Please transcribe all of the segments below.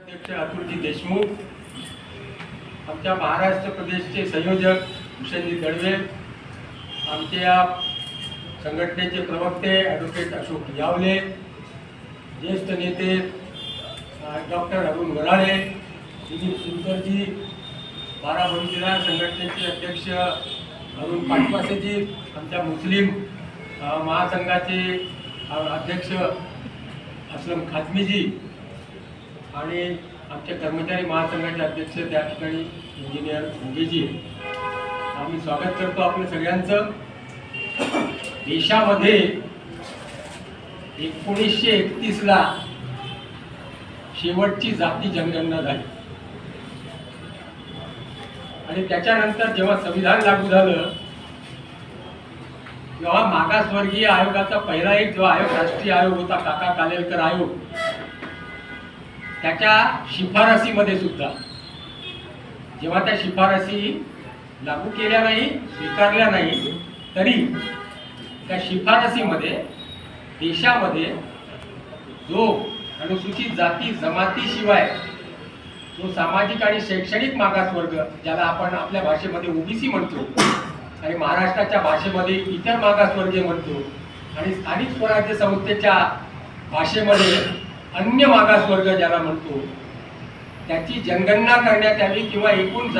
अध्यक्ष अतुलजी देशमुख, आमच्या महाराष्ट्र प्रदेशचे संयोजक भूषणजी दळवे, आमचे या संघटनेचे प्रवक्ते ॲडव्होकेट अशोक यावले, ज्येष्ठ नेते डॉक्टर अरुण वराळे, दिलीप सुरकरजी, बारामती जिल्हा संघटनेचे अध्यक्ष अरुण पाटपासेजी, आमच्या मुस्लिम महासंघाचे अध्यक्ष असलम खाजमीजी आणि आमचे कर्मचारी महासंघाचे अध्यक्ष त्या ठिकाणी इंजिनियर मुंगेजी. आम्ही स्वागत करतो आपलं सगळ्यांचं. देशामध्ये 1931ला शेवटची जाती जनगणना झाली आणि त्याच्यानंतर जेव्हा संविधान लागू झालं तेव्हा मागासवर्गीय आयोगाचा पहिला एक जो आयोग राष्ट्रीय आयोग होता, काका कालेलकर आयोग, त्याच्या शिफारसीमध्ये सुद्धा जेव्हा त्या शिफारसी लागू केल्या नाही, स्वीकारल्या नाही, तरी त्या शिफारसीमध्ये देशामध्ये जो अनुसूचित जाती जमातीशिवाय जो सामाजिक आणि शैक्षणिक मागासवर्ग, ज्याला आपण आपल्या भाषेमध्ये ओबीसी म्हणतो आणि महाराष्ट्राच्या भाषेमध्ये इतर मागासवर्गीय म्हणतो आणि स्थानिक स्वराज्य संस्थेच्या भाषेमध्ये अन्य मागासवर्ग ज्याला म्हणतो, त्याची जनगणना करण्यात यावी किंवा एकूण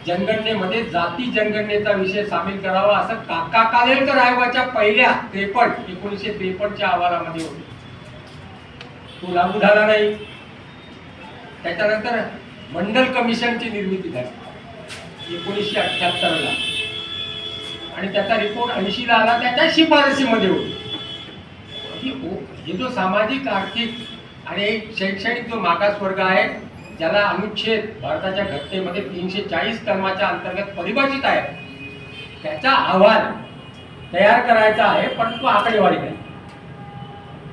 जनगणनेमध्ये जाती जनगणनेचा विषय सामील करावा असं काका कालेलकर आयोगाच्या पहिल्या 1953च्या अहवालामध्ये होते. तो लागू झाला नाही. त्याच्यानंतर मंडल कमिशनची निर्मिती झाली 1978ला आणि त्याचा रिपोर्ट 80ला आला. त्याच्या शिफारसीमध्ये होती की हे जो सामाजिक, आर्थिक आणि शैक्षणिक जो मागासवर्ग आहे, ज्याला अनुच्छेद भारताच्या घटनेमध्ये 340 कलमाच्या अंतर्गत परिभाषित आहे, त्याचा अहवाल तयार करायचा आहे, परंतु आकडेवारी नाही.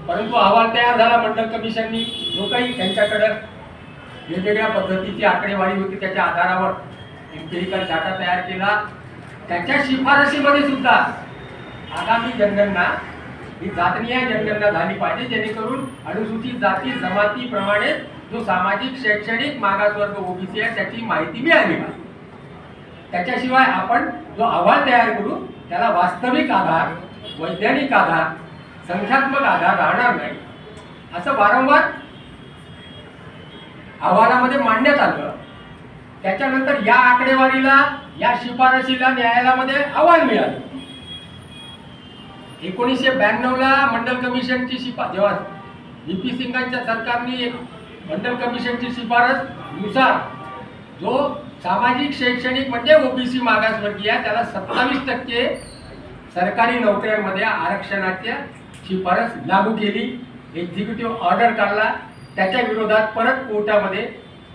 परंतु अहवाल तयार झाला मंडल कमिशननी. जो काही त्यांच्याकडे वेगवेगळ्या पद्धतीची आकडेवारी होती त्याच्या आधारावर एम्पिरिकल डाटा तयार केला. त्याच्या शिफारसीमध्ये सुद्धा आगामी जनगणना ही जातनीय जनगणना झाली पाहिजे, जेणेकरून अनुसूचित जाती जमातीप्रमाणे जो सामाजिक शैक्षणिक मागासवर्ग ओबीसी आहे त्याची माहिती मिळाली पाहिजे. त्याच्याशिवाय आपण जो अहवाल तयार करू त्याला वास्तविक आधार, वैज्ञानिक आधार, संख्यात्मक आधार राहणार नाही असं वारंवार अहवालामध्ये मांडण्यात आलं. त्याच्यानंतर या आकडेवारीला, या शिफारसीला न्यायालयामध्ये आव्हान मिळालं. 1992ला मंडल कमिशनची जेव्हा व्हीपी सिंगांच्या सरकारने मंडल कमिशनची शिफारस नुसार जो सामाजिक शैक्षणिक म्हणजे ओबीसी मागासवर्गीय त्याला 27% सरकारी नोकऱ्यांमध्ये आरक्षणाच्या शिफारस लागू केली. एक्झिक्युटिव्ह ऑर्डर काढला. त्याच्या विरोधात परत कोर्टामध्ये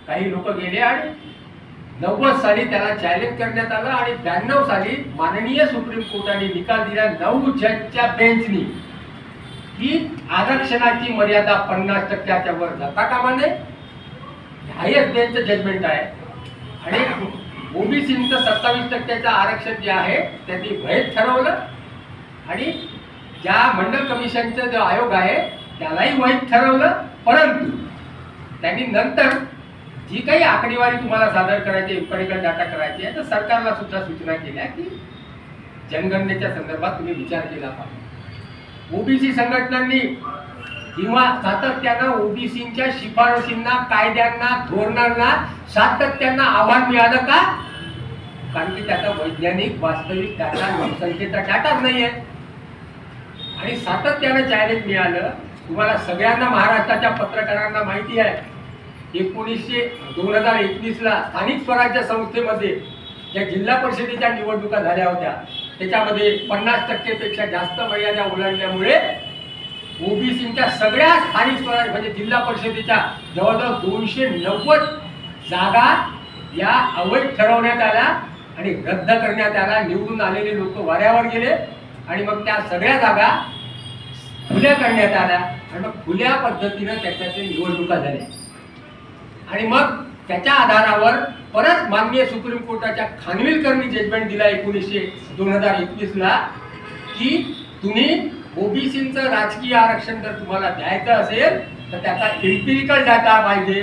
काही लोक गेले आणि 90 साली त्याला चॅलेंज करण्यात आलं आणि 92 साली माननीय सुप्रीम कोर्टाने निकाल दिला 9 जजच्या बेंचनी की आरक्षणाची मर्यादा 50%च्या वर जाता कामा नये. हायेस्ट बेंचचं जजमेंट आहे आणि ओबीसीचं 27%चं आरक्षण जे आहे त्यांनी वैध ठरवलं आणि ज्या मंडल कमिशनचा जो आयोग आहे त्यालाही वैध ठरवलं. परंतु त्यांनी नंतर जी काही आकडेवारी तुम्हाला सादर करायची, एम्पिरिकल डाटा करायची आहे, तर सरकारला सुद्धा सूचना केल्या की जनगणनेच्या संदर्भात तुम्ही विचार केला पाहिजे. ओबीसी संघटनांनी किंवा सातत्यानं ओबीसीच्या शिफारसींना, कायद्यांना, धोरणांना सातत्यानं आव्हान मिळालं का? कारण की त्याचा वैज्ञानिक वास्तविक डाटा, लोकसंख्येचा डाटाच नाही आहे आणि सातत्यानं चॅलेंज मिळालं. तुम्हाला सगळ्यांना, महाराष्ट्राच्या पत्रकारांना माहिती आहे 2021ला स्थानिक स्वराज्य संस्थेमध्ये ज्या जिल्हा परिषदेच्या निवडणुका झाल्या होत्या त्याच्यामध्ये 50%पेक्षा जास्त मर्यादा ओलांडल्यामुळे ओबीसीच्या सगळ्या स्थानिक स्वराज्य म्हणजे जिल्हा परिषदेच्या जवळजवळ 290 जागा या अवैध ठरवण्यात आल्या आणि रद्द करण्यात आल्या. निवडून आलेले लोक वाऱ्यावर गेले आणि मग त्या सगळ्या जागा खुल्या करण्यात आल्या आणि मग खुल्या पद्धतीनं त्याच्यातील निवडणुका झाल्या आणि मग त्याच्या आधारावर परत माननीय सुप्रीम कोर्टाच्या खानविलकरनी जजमेंट दिला 2021ला की तुम्ही ओबीसीचं राजकीय आरक्षण जर तुम्हाला द्यायचं असेल तर त्याचा एम्पिरिकल डाटा पाहिजे,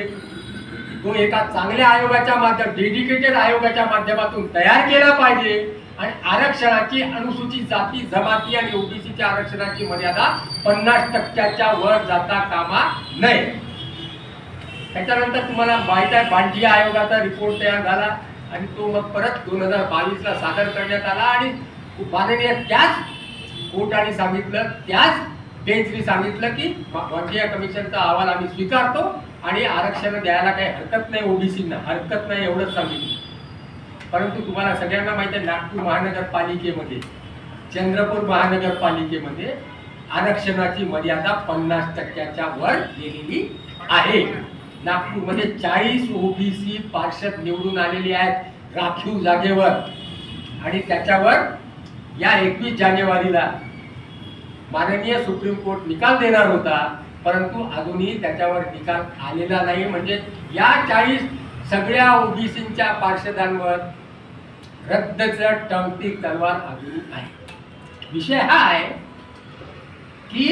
तो एका चांगल्या आयोगाच्या डेडिकेटेड आयोगाच्या माध्यमातून तयार केला पाहिजे आणि आरक्षणाची अनुसूचित जाती जमाती आणि ओबीसीच्या आरक्षणाची मर्यादा 50% वर जाता कामा नये. त्याच्यानंतर तुम्हाला माहित आहे बांडिया आयोगाचा रिपोर्ट तयार झाला आणि तो मग परत 2022ला सादर करण्यात आला आणि माननीय त्याच कोर्टाने सांगितलं, त्याच बेंचने सांगितलं की बांडिया कमिशनचा अहवाल आम्ही स्वीकारतो आणि आरक्षण द्यायला काही हरकत नाही, ओबीसींना हरकत नाही एवढंच सांगितलं. परंतु तुम्हाला सगळ्यांना माहिती आहे नागपूर महानगरपालिकेमध्ये, चंद्रपूर महानगरपालिकेमध्ये आरक्षणाची मर्यादा 50% वर गेलेली आहे. नागपूरमध्ये 40 ओबीसी पार्षद निवडून आलेली आहेत राखीव जागेवर आणि त्याच्यावर या 21 जानेवारीला माननीय सुप्रीम कोर्ट निकाल देणार होता, परंतु अजूनही त्याच्यावर निकाल आलेला नाही. म्हणजे या 40 सगळ्या ओबीसींच्या पार्षदांवर रद्दचं टंगती तलवार अजून आहे. विषय हा आहे की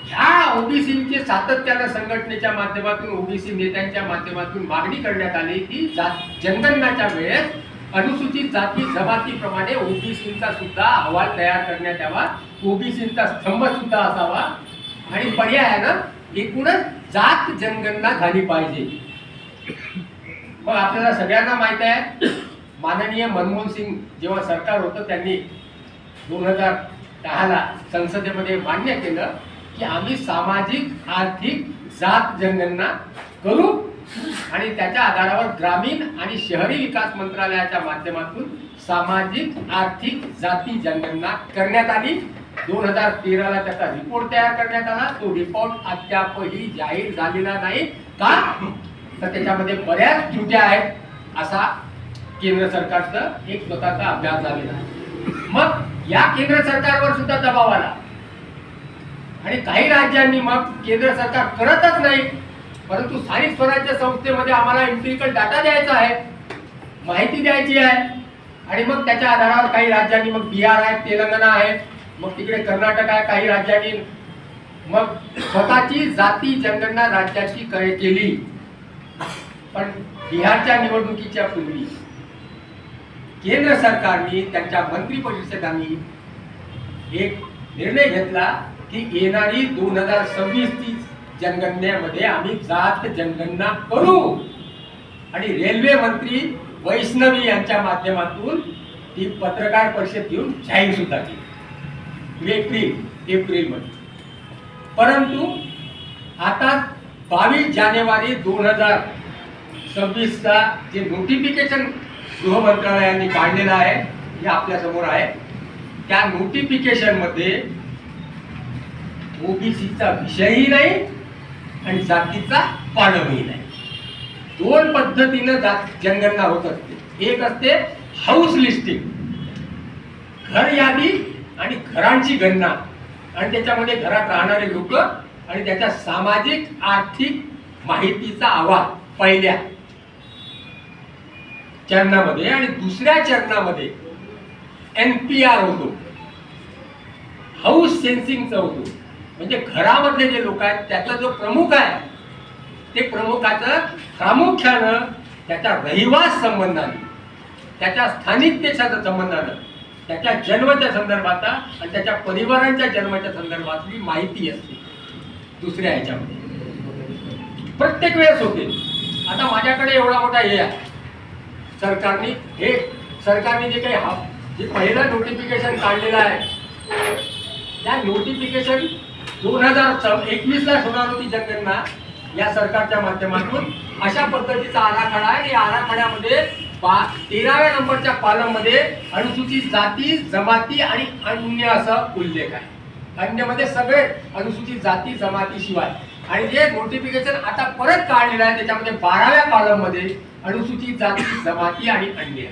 ह्या ओबीसींचे सातत्यानं संघटनेच्या माध्यमातून, ओबीसी नेत्यांच्या माध्यमातून मागणी करण्यात आली की जनगणनाच्या वेळेस अनुसूचित जाती जमातीप्रमाणे ओबीसींचा सुद्धा अहवाल तयार करण्यात यावा, ओबीसींचा स्तंभ सुद्धा असावा आणि पर्यायानं एकूणच जात जनगणना झाली पाहिजे. मग आपल्याला सगळ्यांना माहित आहे माननीय मनमोहन सिंग जेव्हा सरकार होतं त्यांनी 2010ला संसदेमध्ये मान्य केलं की आम्ही सामाजिक आर्थिक जात जनगणना करू आणि त्याच्या आधारावर ग्रामीण आणि शहरी विकास मंत्रालयाच्या माध्यमातून सामाजिक आर्थिक जाती जनगणना करण्यात आली. 2013ला त्याचा रिपोर्ट तयार करण्यात आला. तो रिपोर्ट अद्यापही जाहीर झालेला नाही का, तर त्याच्यामध्ये बऱ्याच त्रुट्या आहेत असा केंद्र सरकारचा एक स्वतःचा अभ्यास झालेला आहे. मग या केंद्र सरकारवर सुद्धा दबाव आला आणि काही राज्यांनी मग केंद्र सरकार करतच नाही, परंतु स्थानिक स्वराज्य संस्थेमध्ये आम्हाला एम्पिरिकल डाटा द्यायचा आहे, माहिती द्यायची आहे आणि मग त्याच्या आधारावर काही राज्यांनी, मग बिहार आहे, तेलंगणा आहे, मग तिकडे कर्नाटक आहे, काही राज्यांनी मग स्वतःची जाती जनगणना राज्याची केली. पण बिहारच्या निवडणुकीच्या पूर्वी केंद्र सरकारने त्यांच्या मंत्री परिषदांनी एक निर्णय घेतला की येणारी 2026 जनगणनेमध्ये आम्ही जात जनगणना करू आणि रेल्वे मंत्री वैष्णवी यांच्या माध्यमातून ती पत्रकार परिषद घेऊन जाहीर सुद्धा केली एप्रिल मध्ये. परंतु आता 22 जानेवारी 2026चा जे नोटिफिकेशन गृह मंत्रालयाने काढलेलं आहे हे आपल्या समोर आहे. त्या नोटिफिकेशन मध्ये ओबीसीचा विषयही नाही आणि जातीचा पाडवही नाही. दोन पद्धतीनं जनगणना होत असते. एक असते हाऊस लिस्टिंग, घर यादी आणि घरांची गणना आणि त्याच्यामध्ये घरात राहणारे लोक आणि त्याच्या सामाजिक आर्थिक माहितीचा अहवाल पहिल्या चरणामध्ये आणि दुसऱ्या चरणामध्ये NPR होतो, हाऊस सेन्सिंगचा होतो. म्हणजे घरामधले जे लोक आहेत त्याचा जो प्रमुख आहे ते प्रमुखाचं प्रामुख्यानं त्याच्या रहिवास संबंधाने, त्याच्या स्थानिकतेच्या संबंधानं, त्याच्या जन्माच्या संदर्भात आणि त्याच्या परिवारांच्या जन्माच्या संदर्भातली माहिती असते. दुसऱ्या ह्याच्यामध्ये प्रत्येक वेळेस होते. आता माझ्याकडे एवढा मोठा हे आहे, सरकारने जे काही जे पहिलं नोटिफिकेशन काढलेलं आहे त्या नोटिफिकेशन 2021ला होणार होती जनगणना या सरकारच्या माध्यमातून. अशा पद्धतीचा आराखडा आहे. या आराखड्यामध्ये 13व्या नंबरच्या कॉलममध्ये अनुसूचित जाती जमाती आणि अन्य असा उल्लेख आहे. अन्य मध्ये सगळे अनुसूचित जाती जमाती शिवाय. आणि जे नोटिफिकेशन आता परत काढलेलं आहे त्याच्यामध्ये 12व्या कॉलम मध्ये अनुसूचित जाती जमाती आणि अन्य.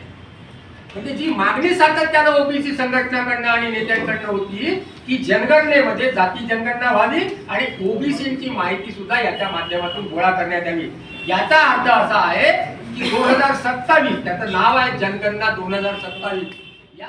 म्हणजे जी मागणी सातत्यानं ओबीसी संघटनांकडनं आणि नेत्यांकडनं होती की जनगणनेमध्ये जाती जनगणना व्हावी आणि ओबीसीची माहिती सुद्धा याच्या माध्यमातून गोळा करण्यात यावी. याचा अर्थ असा आहे की 2027, त्याचं नाव आहे जनगणना 2027, या